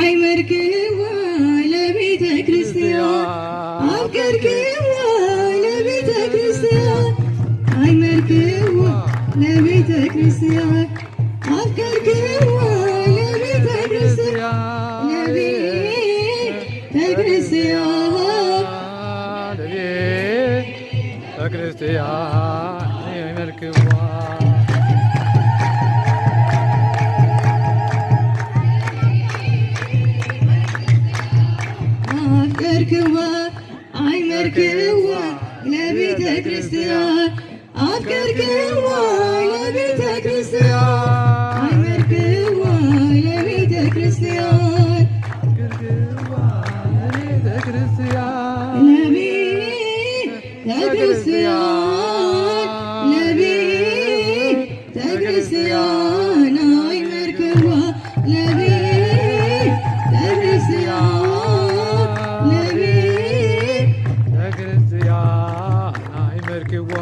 አይመርክዋ ለቤተ ክርስቲያን አፍቀርክዋ ለቤተ ክርስቲያን አይመርክዋ ለቤተ ክርስቲያን አፍቀርክዋ ለቤተ ክርስቲያን ለቤተ ክርስቲያን አይመርክዋ አፍቀርክዋ አይመርክዋ ለቤተ ክርስቲያን አፍቀርክዋ ለቤተ ክርስቲያን አይመርክዋ ለቤተ ክርስቲያን ለቤተ ክርስቲያን ለቤተ ክርስቲያን አይመርክዋ ለቤተ ክርስቲያን ለቤተ ክርስቲያን አይመርክዋ